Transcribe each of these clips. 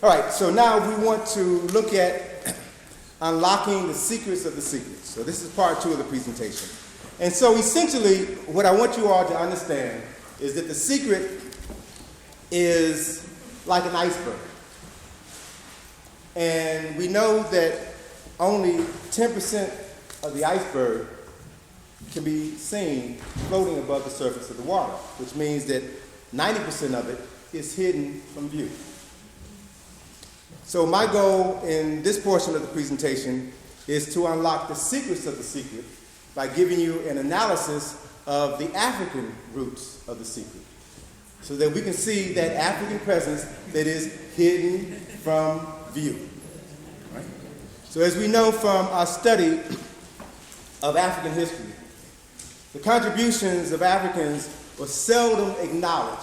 All right, so now we want to look at unlocking the secrets of the secrets. So this is part 2 of the presentation. And so essentially, what I want you all to understand is that the secret is like an iceberg. And we know that only 10% of the iceberg can be seen floating above the surface of the water, which means that 90% of it is hidden from view. So my goal in this portion of the presentation is to unlock the secrets of the secret by giving you an analysis of the African roots of the secret, so that we can see that African presence that is hidden from view. Right? So as we know from our study of African history, the contributions of Africans were seldom acknowledged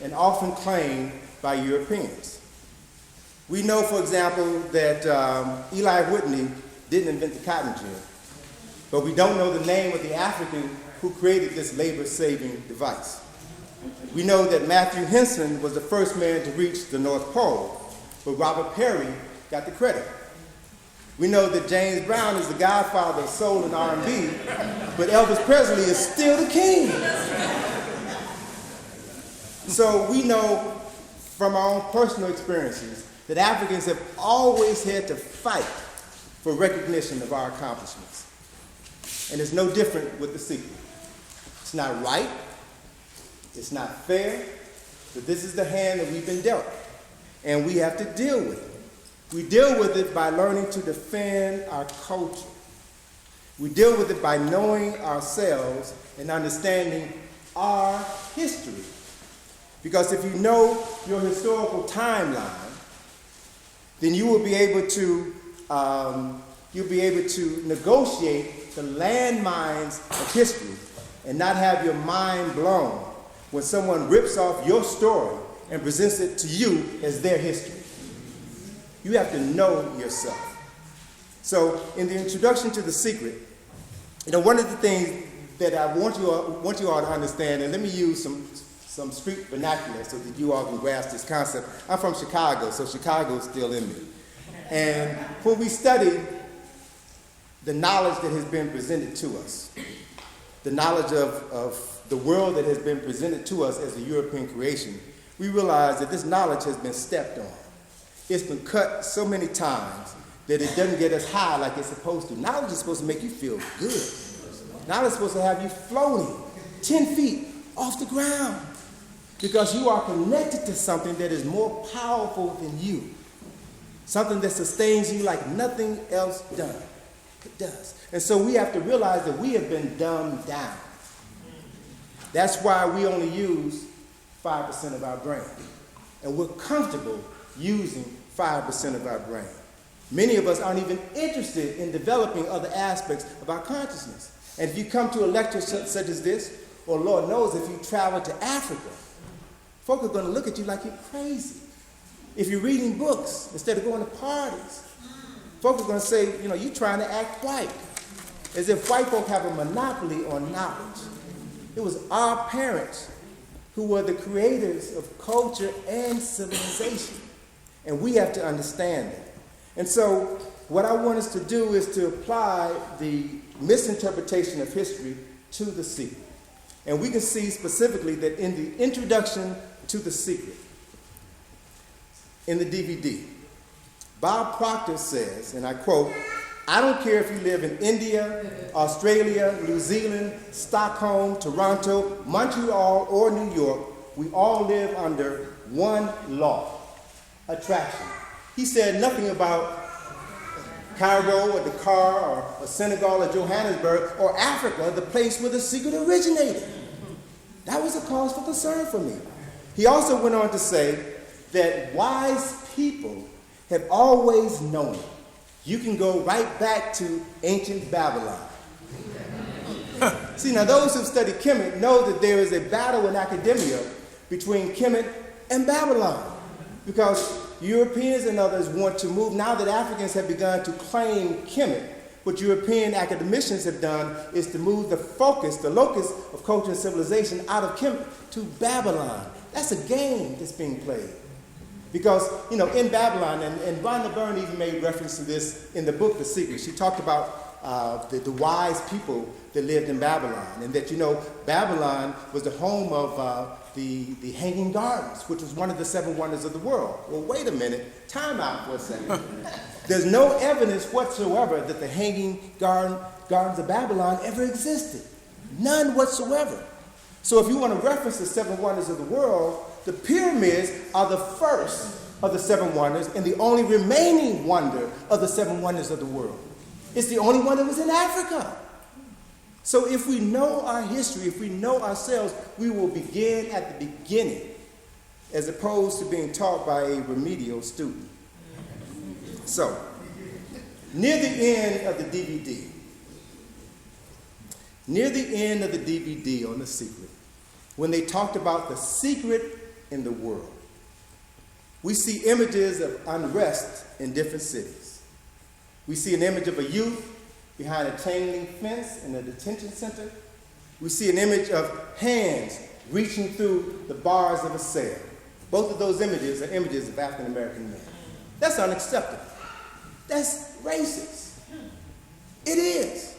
and often claimed by Europeans. We know, for example, that Eli Whitney didn't invent the cotton gin, but we don't know the name of the African who created this labor-saving device. We know that Matthew Henson was the first man to reach the North Pole, but Robert Perry got the credit. We know that James Brown is the godfather of soul and R&B, but Elvis Presley is still the king. So we know from our own personal experiences that Africans have always had to fight for recognition of our accomplishments. And it's no different with the secret. It's not right, it's not fair, but this is the hand that we've been dealt, and we have to deal with it. We deal with it by learning to defend our culture. We deal with it by knowing ourselves and understanding our history. Because if you know your historical timeline, then you will be able to negotiate the landmines of history and not have your mind blown when someone rips off your story and presents it to you as their history. You have to know yourself. So in the introduction to The Secret, one of the things that I want you all to understand, and let me use some street vernacular so that you all can grasp this concept. I'm from Chicago, so Chicago is still in me. And when we study the knowledge that has been presented to us, the knowledge of the world that has been presented to us as a European creation, we realize that this knowledge has been stepped on. It's been cut so many times that it doesn't get us high like it's supposed to. Knowledge is supposed to make you feel good. Knowledge is supposed to have you floating 10 feet off the ground because you are connected to something that is more powerful than you, something that sustains you like nothing else does. It does. And so we have to realize that we have been dumbed down. That's why we only use 5% of our brain. And we're comfortable using 5% of our brain. Many of us aren't even interested in developing other aspects of our consciousness. And if you come to a lecture such as this, or Lord knows if you travel to Africa, folk are going to look at you like you're crazy. If you're reading books instead of going to parties, folk are going to say, you're trying to act white, as if white folk have a monopoly on knowledge. It was our parents who were the creators of culture and civilization, and we have to understand that. And so what I want us to do is to apply the misinterpretation of history to The Secret. And we can see specifically that in the introduction to The Secret, in the DVD, Bob Proctor says, and I quote, "I don't care if you live in India, Australia, New Zealand, Stockholm, Toronto, Montreal, or New York, we all live under one law, attraction." He said nothing about Cairo or Dakar or Senegal or Johannesburg or Africa, the place where the secret originated. That was a cause for concern for me. He also went on to say that wise people have always known it. You can go right back to ancient Babylon. See, now those who've studied Kemet know that there is a battle in academia between Kemet and Babylon, because Europeans and others want to move, now that Africans have begun to claim Kemet, what European academicians have done is to move the focus, the locus of culture and civilization out of Kemet to Babylon. That's a game that's being played. Because, in Babylon, and Rhonda Byrne even made reference to this in the book, The Secret. She talked about the wise people that lived in Babylon, and that, Babylon was the home of the Hanging Gardens, which was one of the 7 wonders of the world. Well, wait a minute. Time out for a second. There's no evidence whatsoever that the Hanging Gardens of Babylon ever existed. None whatsoever. So if you want to reference the 7 wonders of the world, the pyramids are the first of the 7 wonders and the only remaining wonder of the 7 wonders of the world. It's the only one that was in Africa. So if we know our history, if we know ourselves, we will begin at the beginning as opposed to being taught by a remedial student. So, near the end of the DVD on The Secret, when they talked about the secret in the world, we see images of unrest in different cities. We see an image of a youth behind a chain link fence in a detention center. We see an image of hands reaching through the bars of a cell. Both of those images are images of African American men. That's unacceptable. That's racist. It is.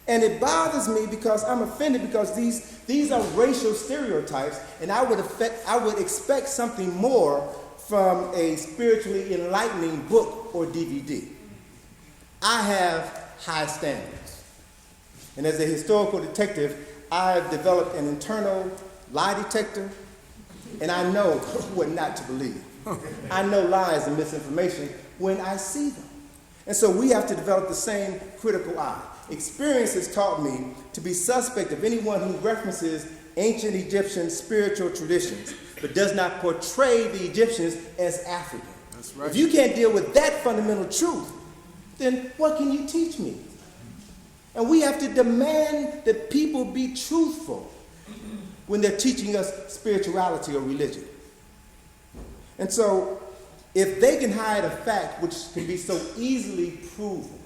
And it bothers me because I'm offended because these are racial stereotypes, and I would expect something more from a spiritually enlightening book or DVD. I have high standards. And as a historical detective, I've developed an internal lie detector, and I know what not to believe. I know lies and misinformation when I see them. And so we have to develop the same critical eye. Experience has taught me to be suspect of anyone who references ancient Egyptian spiritual traditions, but does not portray the Egyptians as African. That's right. If you can't deal with that fundamental truth, then what can you teach me? And we have to demand that people be truthful when they're teaching us spirituality or religion. And so, if they can hide a fact which can be so easily proven,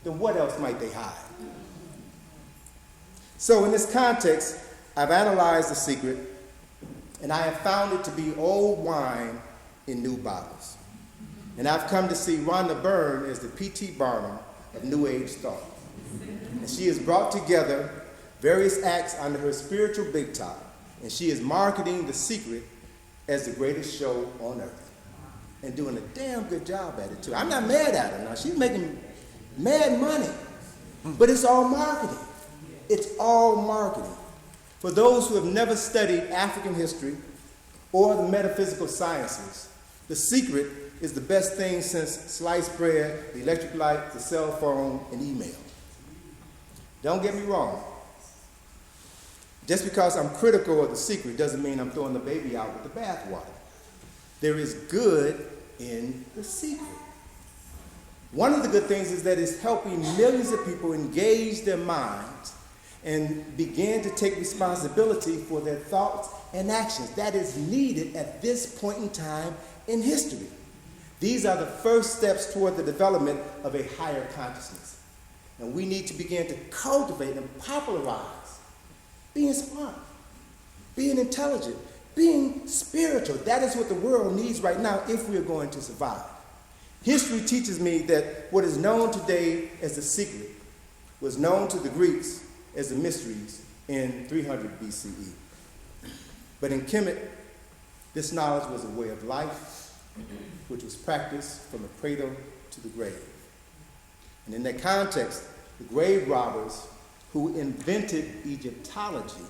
then what else might they hide? So in this context, I've analyzed The Secret, and I have found it to be old wine in new bottles. And I've come to see Rhonda Byrne as the P.T. Barnum of New Age thought. And she has brought together various acts under her spiritual big top, and she is marketing The Secret as the greatest show on earth. And doing a damn good job at it, too. I'm not mad at her now. She's making mad money. But it's all marketing. It's all marketing. For those who have never studied African history or the metaphysical sciences, The Secret is the best thing since sliced bread, the electric light, the cell phone, and email. Don't get me wrong. Just because I'm critical of The Secret doesn't mean I'm throwing the baby out with the bathwater. There is good in The Secret. One of the good things is that it's helping millions of people engage their minds and begin to take responsibility for their thoughts and actions. That is needed at this point in time in history. These are the first steps toward the development of a higher consciousness. And we need to begin to cultivate and popularize being smart, being intelligent, being spiritual. That is what the world needs right now if we are going to survive. History teaches me that what is known today as The Secret was known to the Greeks as the mysteries in 300 BCE. But in Kemet, this knowledge was a way of life, which was practiced from the cradle to the grave. And in that context, the grave robbers who invented Egyptology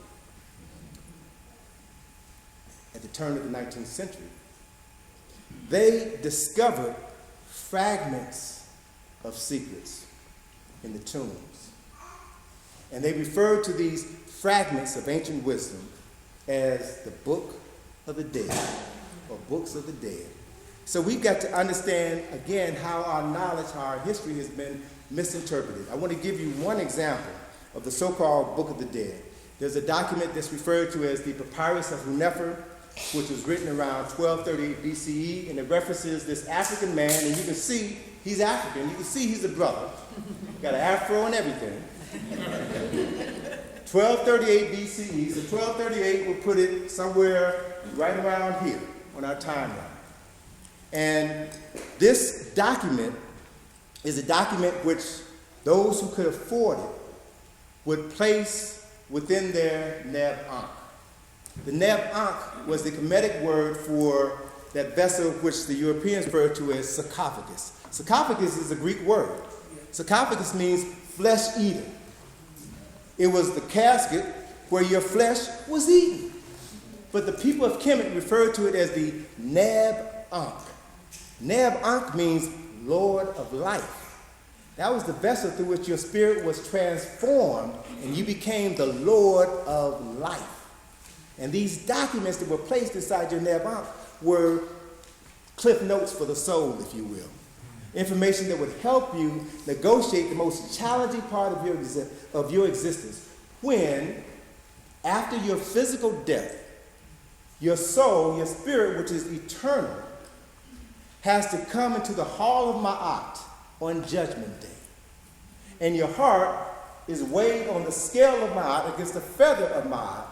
at the turn of the 19th century, they discovered fragments of secrets in the tombs. And they referred to these fragments of ancient wisdom as the Book of the Dead, or Books of the Dead. So we've got to understand, again, how our knowledge, how our history has been misinterpreted. I want to give you one example of the so-called Book of the Dead. There's a document that's referred to as the Papyrus of Hunefer, which was written around 1238 BCE, and it references this African man, and you can see he's African. You can see he's a brother. Got an afro and everything. 1238 BCE, so 1238 we'll put it somewhere right around here on our timeline. And this document is a document which those who could afford it would place within their neb ankh. The neb ankh was the Kemetic word for that vessel which the Europeans refer to as sarcophagus. Sarcophagus is a Greek word. Sarcophagus means flesh eater. It was the casket where your flesh was eaten. But the people of Kemet referred to it as the neb ankh. Neb ankh means Lord of life. That was the vessel through which your spirit was transformed and you became the Lord of life. And these documents that were placed inside your neb ankh were cliff notes for the soul, if you will. Information that would help you negotiate the most challenging part of your existence when, after your physical death, your soul, your spirit, which is eternal, has to come into the hall of Ma'at on Judgment Day. And your heart is weighed on the scale of Ma'at against the feather of Ma'at.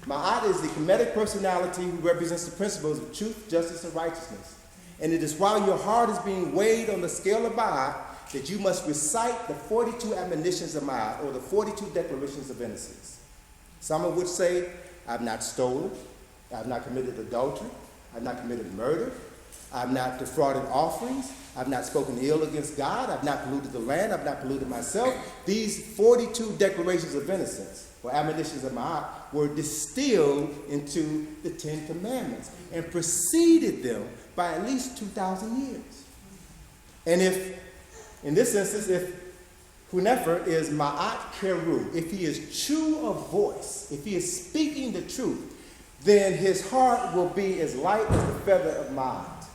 Ma'at is the Kemetic personality who represents the principles of truth, justice, and righteousness. And it is while your heart is being weighed on the scale of Ma'at that you must recite the 42 admonitions of Ma'at, or the 42 declarations of innocence. Some of which say, I've not stolen, I've not committed adultery, I've not committed murder, I've not defrauded offerings, I've not spoken ill against God, I've not polluted the land, I've not polluted myself. These 42 declarations of innocence, or admonitions of Ma'at, were distilled into the 10 Commandments and preceded them by at least 2,000 years. And if, in this instance, if Hunefer is Ma'at Keru, if he is true of voice, if he is speaking the truth, then his heart will be as light as the feather of Ma'at,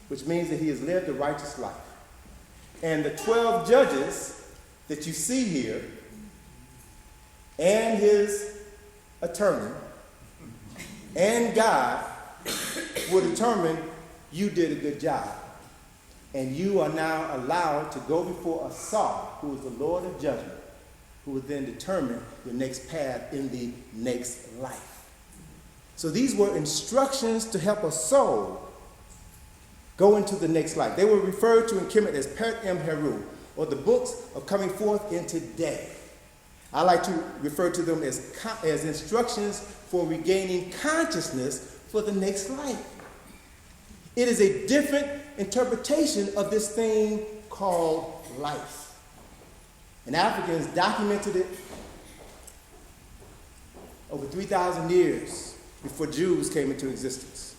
which means that he has lived a righteous life. And the 12 judges that you see here, and his attorney, and God will determine you did a good job. And you are now allowed to go before Asar, who is the Lord of judgment, who will then determine your next path in the next life. So these were instructions to help a soul go into the next life. They were referred to in Kemet as Pert Em Heru, or the books of coming forth into day. I like to refer to them as instructions for regaining consciousness for the next life. It is a different interpretation of this thing called life. And Africans documented it over 3,000 years before Jews came into existence.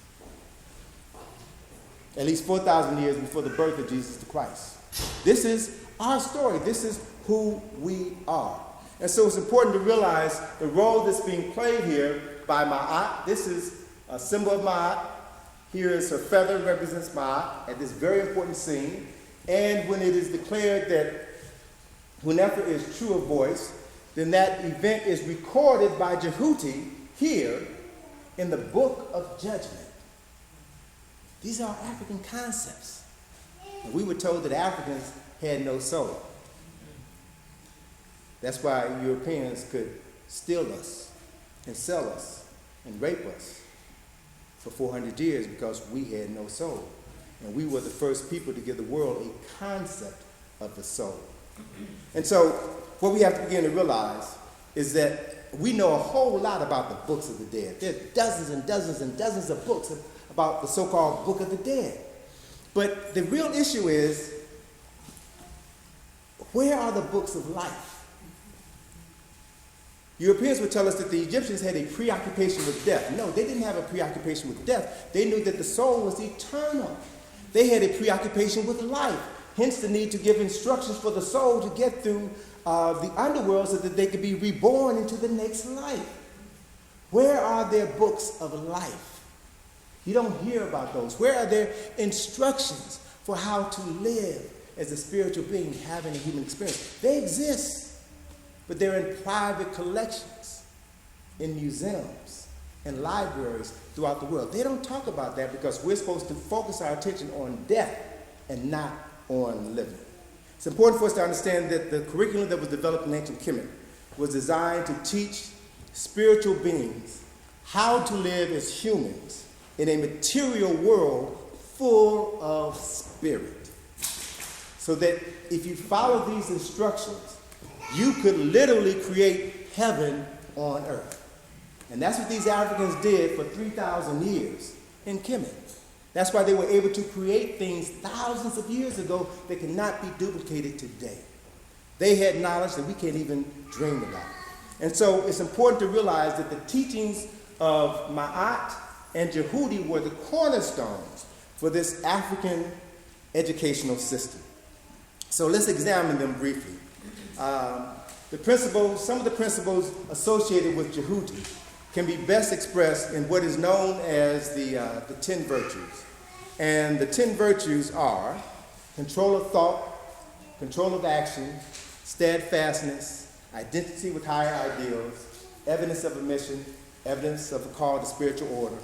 At least 4,000 years before the birth of Jesus the Christ. This is our story. This is who we are. And so it's important to realize the role that's being played here by Ma'at. This is a symbol of Ma'at. Here is her feather, represents Ma'at at this very important scene. And when it is declared that Hunefer is true of voice, then that event is recorded by Jehuti here in the Book of Judgment. These are African concepts. And we were told that Africans had no soul. That's why Europeans could steal us and sell us and rape us for 400 years, because we had no soul. And we were the first people to give the world a concept of the soul. And so what we have to begin to realize is that we know a whole lot about the books of the dead. There are dozens and dozens and dozens of books about the so-called Book of the Dead. But the real issue is, where are the books of life? Europeans would tell us that the Egyptians had a preoccupation with death. No, they didn't have a preoccupation with death. They knew that the soul was eternal. They had a preoccupation with life, hence the need to give instructions for the soul to get through the underworld so that they could be reborn into the next life. Where are their books of life? You don't hear about those. Where are their instructions for how to live as a spiritual being having a human experience? They exist. But they're in private collections, in museums, and libraries throughout the world. They don't talk about that because we're supposed to focus our attention on death and not on living. It's important for us to understand that the curriculum that was developed in ancient Kemet was designed to teach spiritual beings how to live as humans in a material world full of spirit. So that if you follow these instructions, you could literally create heaven on earth. And that's what these Africans did for 3,000 years in Kemet. That's why they were able to create things thousands of years ago that cannot be duplicated today. They had knowledge that we can't even dream about. And so it's important to realize that the teachings of Ma'at and Jehudi were the cornerstones for this African educational system. So let's examine them briefly. Some of the principles associated with Jehudi can be best expressed in what is known as the 10 virtues. And the 10 virtues are control of thought, control of action, steadfastness, identity with higher ideals, evidence of a mission, evidence of a call to spiritual order,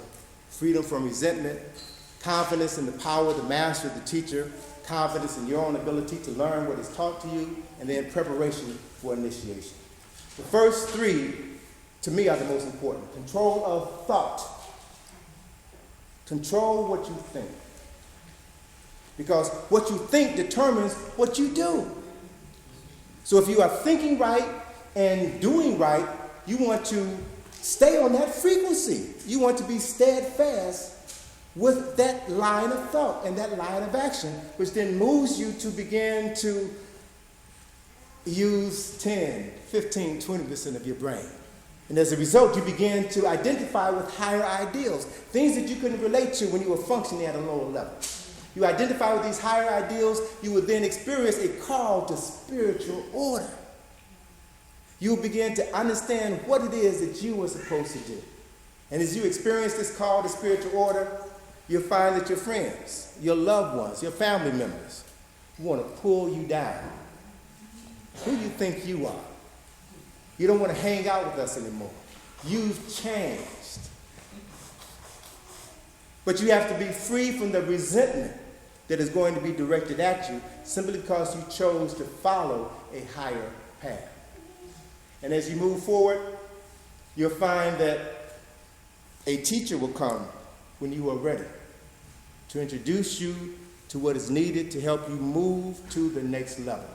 freedom from resentment, confidence in the power of the master, the teacher, confidence in your own ability to learn what is taught to you, and then preparation for initiation. The first three, to me, are the most important. Control of thought. Control what you think. Because what you think determines what you do. So if you are thinking right and doing right, you want to stay on that frequency. You want to be steadfast with that line of thought and that line of action, which then moves you to begin to use 10, 15, 20% of your brain. And as a result, you begin to identify with higher ideals, things that you couldn't relate to when you were functioning at a lower level. You identify with these higher ideals, you will then experience a call to spiritual order. You will begin to understand what it is that you were supposed to do. And as you experience this call to spiritual order, you'll find that your friends, your loved ones, your family members want to pull you down. Who do you think you are? You don't want to hang out with us anymore. You've changed. But you have to be free from the resentment that is going to be directed at you simply because you chose to follow a higher path. And as you move forward, you'll find that a teacher will come when you are ready to introduce you to what is needed to help you move to the next level.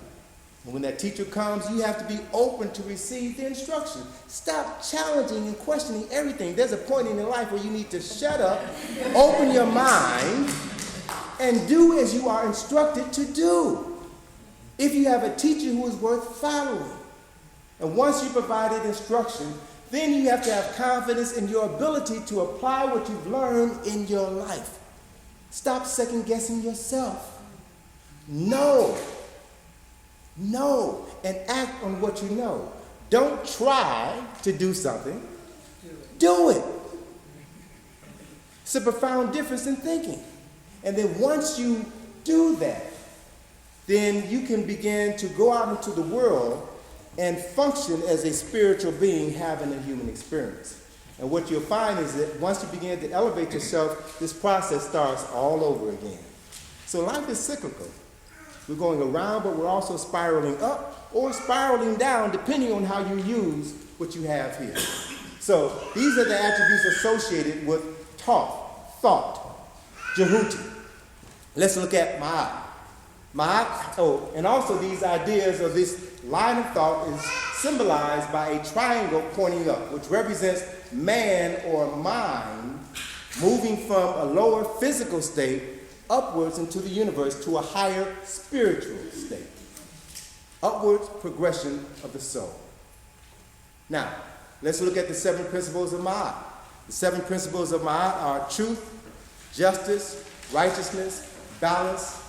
And when that teacher comes, you have to be open to receive the instruction. Stop challenging and questioning everything. There's a point in your life where you need to shut up, open your mind, and do as you are instructed to do. If you have a teacher who is worth following. And once you provided instruction, then you have to have confidence in your ability to apply what you've learned in your life. Stop second-guessing yourself. Know, and act on what you know. Don't try to do something. Do it. It's a profound difference in thinking. And then once you do that, then you can begin to go out into the world and function as a spiritual being having a human experience. And what you'll find is that once you begin to elevate yourself, this process starts all over again. So life is cyclical. We're going around, but we're also spiraling up or spiraling down, depending on how you use what you have here. So these are the attributes associated with thought, Jehudi. Let's look at Ma'at. And also these ideas of this line of thought is symbolized by a triangle pointing up, which represents man or mind moving from a lower physical state upwards into the universe to a higher spiritual state. Upwards progression of the soul. Now, let's look at the 7 principles of Ma'at. The 7 principles of Ma'at are truth, justice, righteousness, balance,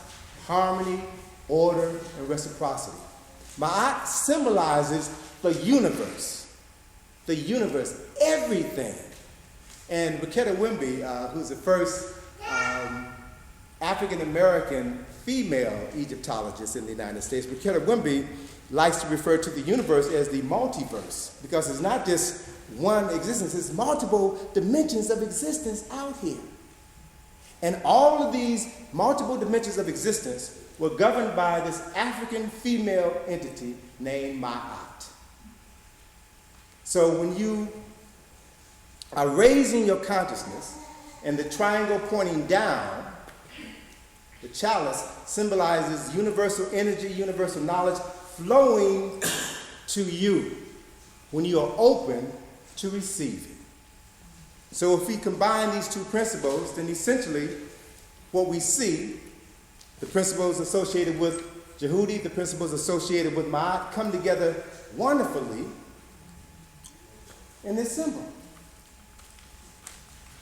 harmony, order, and reciprocity. Ma'at symbolizes the universe, everything. And Raketa Wimby, who's the first African-American female Egyptologist in the United States, Raketa Wimby likes to refer to the universe as the multiverse because it's not just one existence, it's multiple dimensions of existence out here. And all of these multiple dimensions of existence were governed by this African female entity named Ma'at. So when you are raising your consciousness and the triangle pointing down The chalice symbolizes universal energy, universal knowledge flowing to you when you are open to receive it. So if we combine these two principles, then essentially what we see, the principles associated with Jehudi, the principles associated with Ma'at, come together wonderfully in this symbol.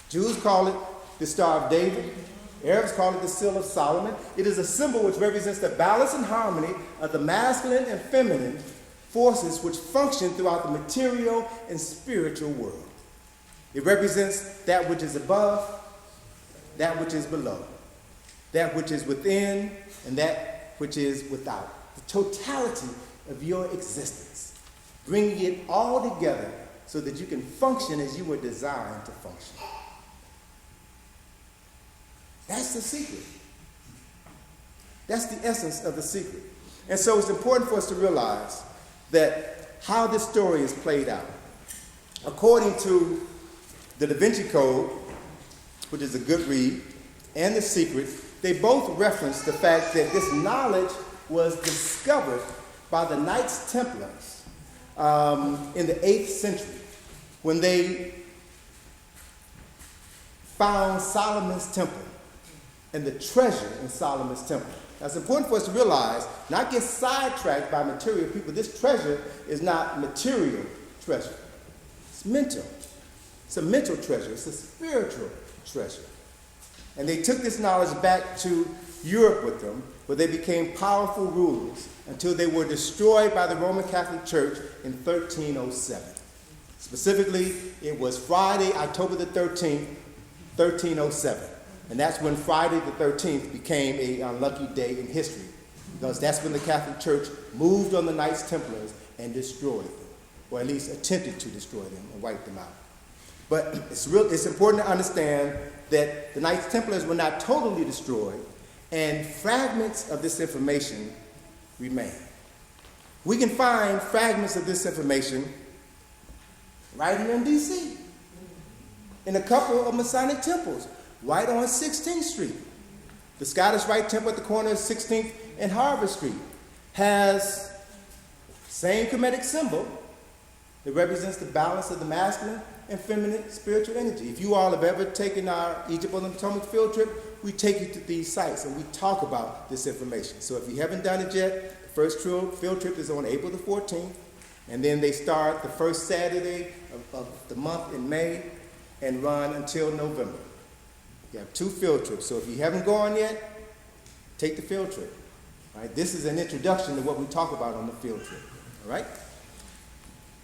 Jews call it the Star of David. Arabs call it the Seal of Solomon. It is a symbol which represents the balance and harmony of the masculine and feminine forces which function throughout the material and spiritual world. It represents that which is above, that which is below, that which is within, and that which is without. The totality of your existence, bringing it all together so that you can function as you were designed to function. That's the secret. That's the essence of the secret. And so it's important for us to realize that how this story is played out. According to the Da Vinci Code, which is a good read, and The Secret, they both reference the fact that this knowledge was discovered by the Knights Templars in the 8th century when they found Solomon's temple and the treasure in Solomon's temple. Now, it's important for us to realize, not get sidetracked by material people. This treasure is not material treasure. It's mental. It's a mental treasure. It's a spiritual treasure. And they took this knowledge back to Europe with them, where they became powerful rulers until they were destroyed by the Roman Catholic Church in 1307. Specifically, it was Friday, October the 13th, 1307. And that's when Friday the 13th became an unlucky day in history, because that's when the Catholic Church moved on the Knights Templars and destroyed them, or at least attempted to destroy them and wipe them out. But it's important to understand that the Knights Templars were not totally destroyed, and fragments of this information remain. We can find fragments of this information right here in D.C., in a couple of Masonic temples, right on 16th Street. The Scottish Rite Temple at the corner of 16th and Harvard Street has same Kemetic symbol that represents the balance of the masculine and feminine spiritual energy. If you all have ever taken our Egypt on the Potomac field trip, we take you to these sites and we talk about this information. So if you haven't done it yet, the first field trip is on April the 14th, and then they start the first Saturday of the month in May and run until November. You have 2 field trips, so if you haven't gone yet, take the field trip. All right? This is an introduction to what we talk about on the field trip. All right?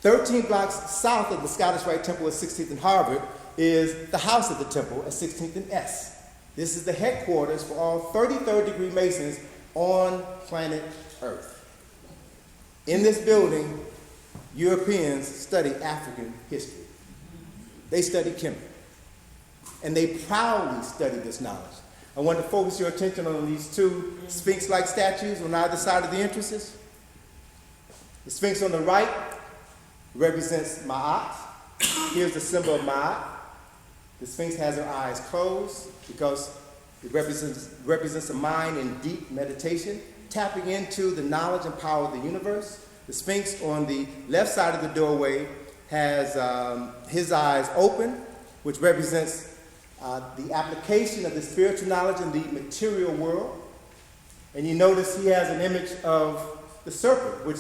13 blocks south of the Scottish Rite Temple at 16th and Harvard is the house of the temple at 16th and S. This is the headquarters for all 33rd degree Masons on planet Earth. In this building, Europeans study African history. They study Kemet. And they proudly study this knowledge. I want to focus your attention on these 2 Sphinx-like statues on either side of the entrances. The Sphinx on the right represents Ma'at. Here's the symbol of Ma'at. The Sphinx has her eyes closed because it represents a mind in deep meditation, tapping into the knowledge and power of the universe. The Sphinx on the left side of the doorway has his eyes open, which represents the application of the spiritual knowledge in the material world. And you notice he has an image of the serpent, which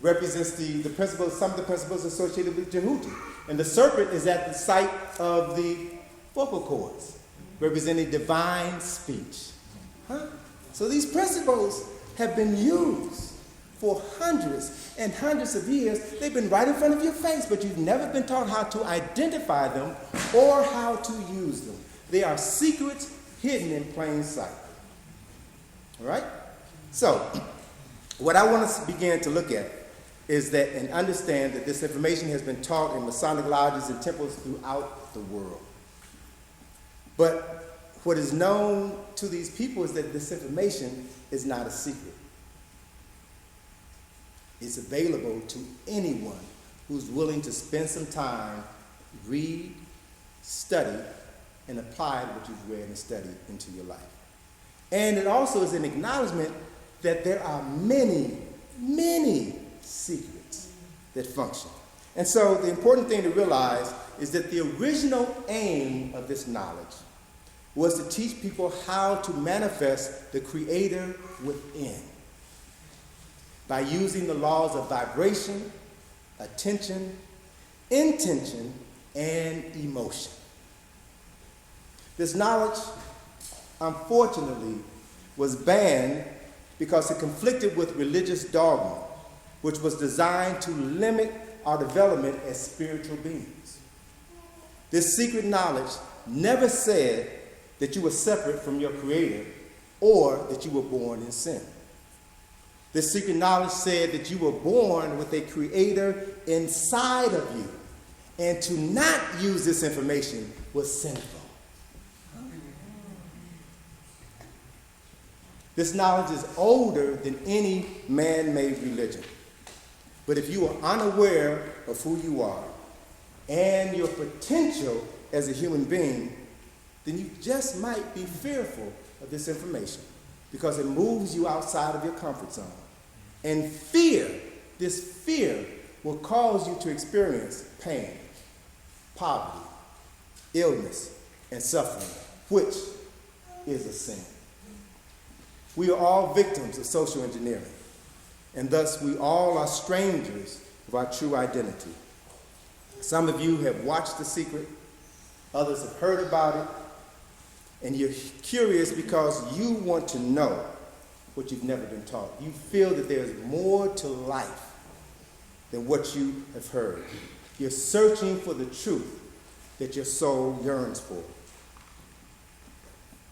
represents some of the principles associated with Jehudi. And the serpent is at the site of the vocal cords, representing divine speech. So these principles have been used for hundreds and hundreds of years. They've been right in front of your face, but you've never been taught how to identify them or how to use them. They are secrets hidden in plain sight. All right? So, what I want us to begin to look at is that and understand that this information has been taught in Masonic lodges and temples throughout the world. But what is known to these people is that this information is not a secret. It's available to anyone who's willing to spend some time, read, study, and apply what you've read and studied into your life. And it also is an acknowledgement that there are many, many secrets that function. And so the important thing to realize is that the original aim of this knowledge was to teach people how to manifest the Creator within by using the laws of vibration, attention, intention, and emotion. This knowledge, unfortunately, was banned because it conflicted with religious dogma, which was designed to limit our development as spiritual beings. This secret knowledge never said that you were separate from your Creator or that you were born in sin. This secret knowledge said that you were born with a Creator inside of you, and to not use this information was sinful. This knowledge is older than any man-made religion. But if you are unaware of who you are and your potential as a human being, then you just might be fearful of this information because it moves you outside of your comfort zone. And this fear will cause you to experience pain, poverty, illness, and suffering, which is a sin. We are all victims of social engineering, and thus we all are strangers of our true identity. Some of you have watched The Secret, others have heard about it, and you're curious because you want to know what you've never been taught. You feel that there's more to life than what you have heard. You're searching for the truth that your soul yearns for.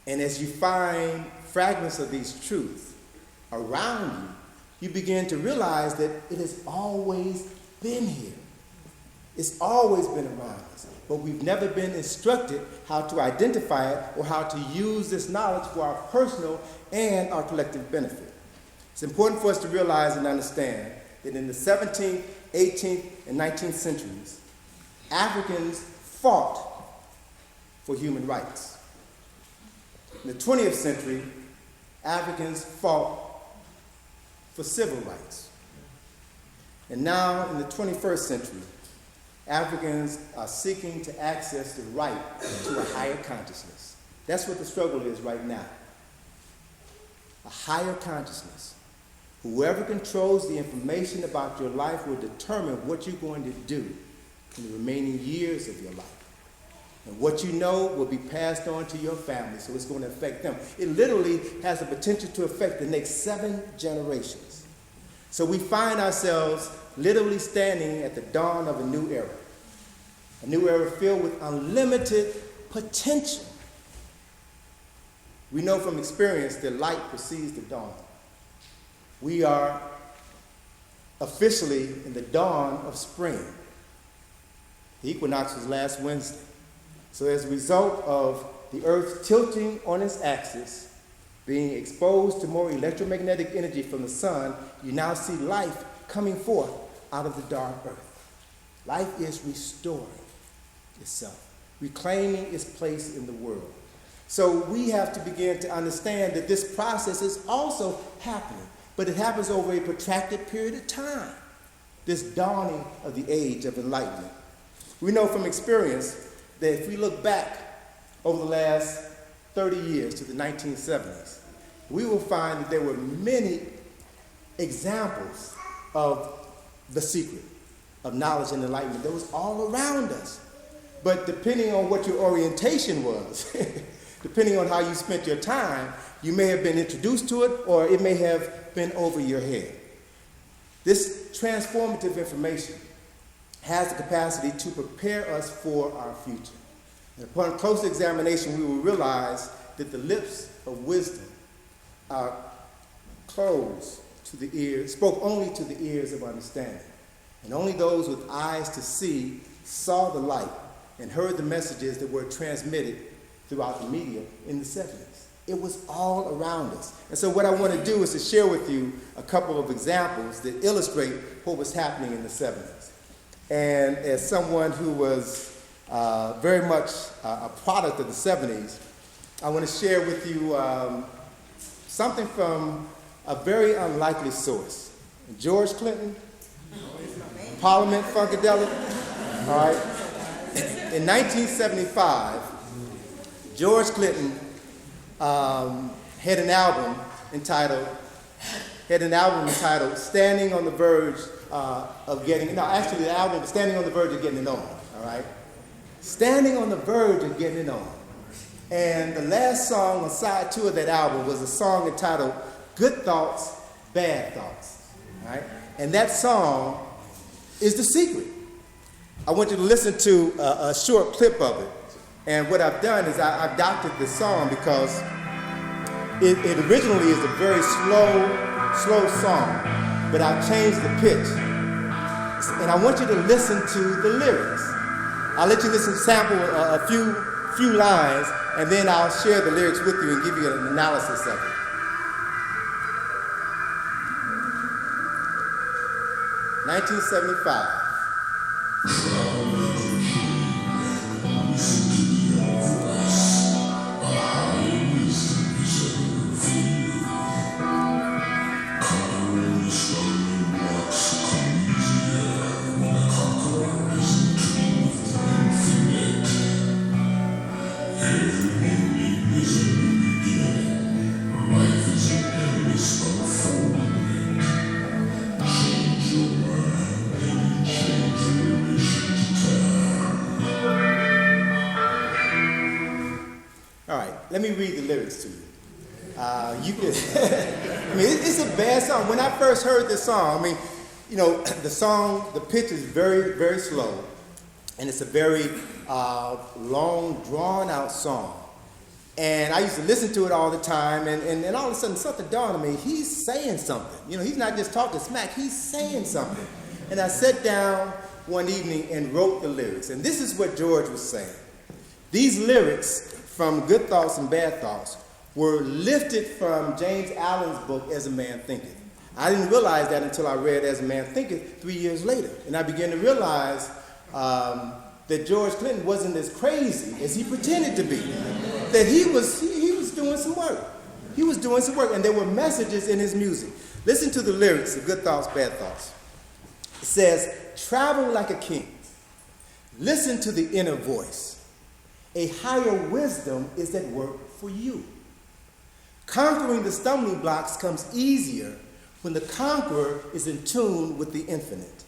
And as you find fragments of these truths around you, you begin to realize that it has always been here. It's always been around us, but we've never been instructed how to identify it or how to use this knowledge for our personal and our collective benefit. It's important for us to realize and understand that in the 17th, 18th, and 19th centuries, Africans fought for human rights. In the 20th century, Africans fought for civil rights. And now, in the 21st century, Africans are seeking to access the right to a higher consciousness. That's what the struggle is right now. A higher consciousness. Whoever controls the information about your life will determine what you're going to do in the remaining years of your life. And what you know will be passed on to your family, so it's going to affect them. It literally has the potential to affect the next 7 generations. So we find ourselves literally standing at the dawn of a new era filled with unlimited potential. We know from experience that light precedes the dawn. We are officially in the dawn of spring. The equinox was last Wednesday. So as a result of the Earth tilting on its axis, being exposed to more electromagnetic energy from the sun, you now see life coming forth out of the dark earth. Life is restoring itself, reclaiming its place in the world. So we have to begin to understand that this process is also happening, but it happens over a protracted period of time, this dawning of the age of enlightenment. We know from experience that if we look back over the last 30 years to the 1970s, we will find that there were many examples of the secret of knowledge and enlightenment that was all around us. But depending on what your orientation was, depending on how you spent your time, you may have been introduced to it or it may have been over your head. This transformative information has the capacity to prepare us for our future. And upon close examination, we will realize that the lips of wisdom are closed to the ears, spoke only to the ears of understanding. And only those with eyes to see saw the light and heard the messages that were transmitted throughout the media in the 70s. It was all around us. And so what I want to do is to share with you a couple of examples that illustrate what was happening in the 70s. And as someone who was very much a product of the 70s, I want to share with you something from a very unlikely source. George Clinton, Parliament Funkadelic. All right. In 1975, George Clinton had an album entitled Standing on the Verge of Getting, no, actually the album was Standing on the Verge of Getting It On, all right? Standing on the Verge of Getting It On. And the last song on side 2 of that album was a song entitled Good Thoughts, Bad Thoughts, all right? And that song is The Secret. I want you to listen to a short clip of it. And what I've done is I've doctored the song because it originally is a very slow song, but I've changed the pitch. And I want you to listen to the lyrics. I'll let you sample a few lines, and then I'll share the lyrics with you and give you an analysis of it. 1975. Let me read the lyrics to you. You can, I mean, it's a bad song. When I first heard this song, I mean, you know, the pitch is very, very slow, and it's a very long, drawn-out song. And I used to listen to it all the time, and all of a sudden something dawned on me. He's saying something. You know, he's not just talking smack, he's saying something. And I sat down one evening and wrote the lyrics. And this is what George was saying. These lyrics from Good Thoughts and Bad Thoughts were lifted from James Allen's book, As a Man Thinketh. I didn't realize that until I read As a Man Thinketh 3 years later. And I began to realize that George Clinton wasn't as crazy as he pretended to be. That he was doing some work. He was doing some work, and there were messages in his music. Listen to the lyrics of Good Thoughts, Bad Thoughts. It says, travel like a king. Listen to the inner voice. A higher wisdom is at work for you. Conquering the stumbling blocks comes easier when the conqueror is in tune with the infinite.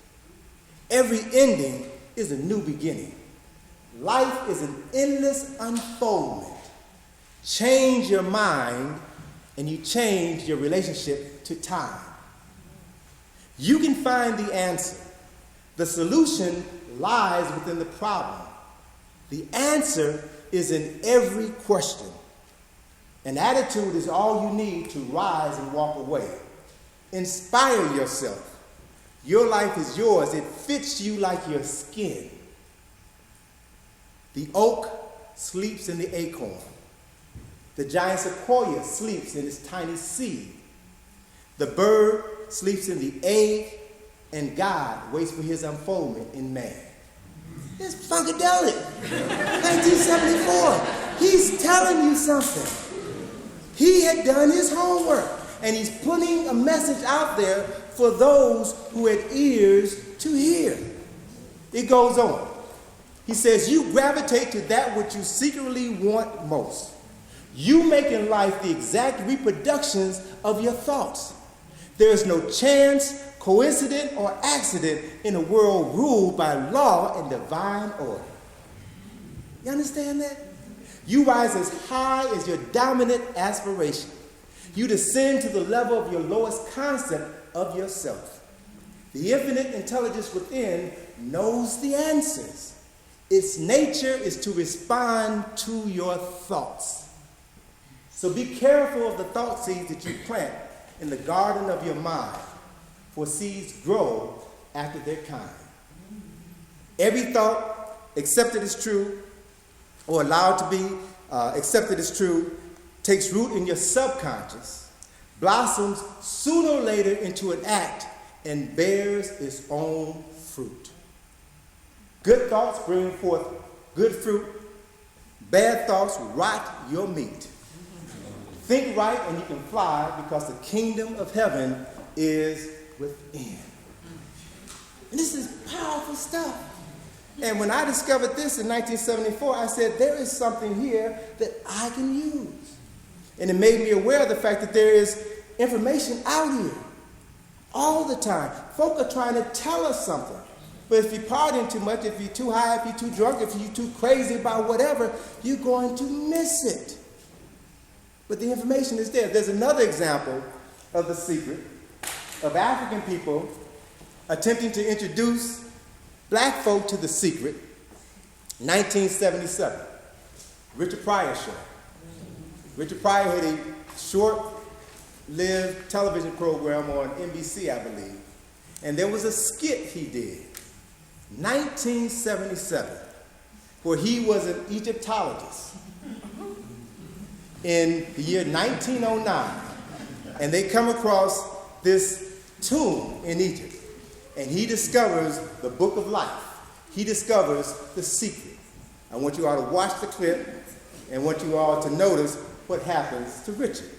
Every ending is a new beginning. Life is an endless unfoldment. Change your mind, and you change your relationship to time. You can find the answer. The solution lies within the problem. The answer is in every question. An attitude is all you need to rise and walk away. Inspire yourself. Your life is yours. It fits you like your skin. The oak sleeps in the acorn. The giant sequoia sleeps in its tiny seed. The bird sleeps in the egg, and God waits for his unfoldment in man. It's Funkadelic, 1974. He's telling you something. He had done his homework, and he's putting a message out there for those who had ears to hear. It goes on. He says, you gravitate to that which you secretly want most. You make in life the exact reproductions of your thoughts. There is no chance, coincidence, or accident in a world ruled by law and divine order. You understand that? You rise as high as your dominant aspiration. You descend to the level of your lowest concept of yourself. The infinite intelligence within knows the answers. Its nature is to respond to your thoughts. So be careful of the thought seeds that you plant in the garden of your mind, for seeds grow after their kind. Every thought accepted as true or allowed to be accepted as true takes root in your subconscious, blossoms sooner or later into an act, and bears its own fruit. Good thoughts bring forth good fruit. Bad thoughts rot your meat. think right and you can fly because the kingdom of heaven is within. And this is powerful stuff. And when I discovered this in 1974, I said, there is something here that I can use. And it made me aware of the fact that there is information out here all the time. Folk are trying to tell us something. But if you're partying too much, if you're too high, if you're too drunk, if you're too crazy about whatever, you're going to miss it. But the information is there. There's another example of the secret of African people attempting to introduce black folk to the secret. 1977, Richard Pryor show. Richard Pryor had a short-lived television program on NBC, I believe. And there was a skit he did, 1977, where he was an Egyptologist in the year 1909. And they come across this tomb in Egypt. And he discovers the book of life. He discovers the secret. I want you all to watch the clip and want you all to notice what happens to Richard.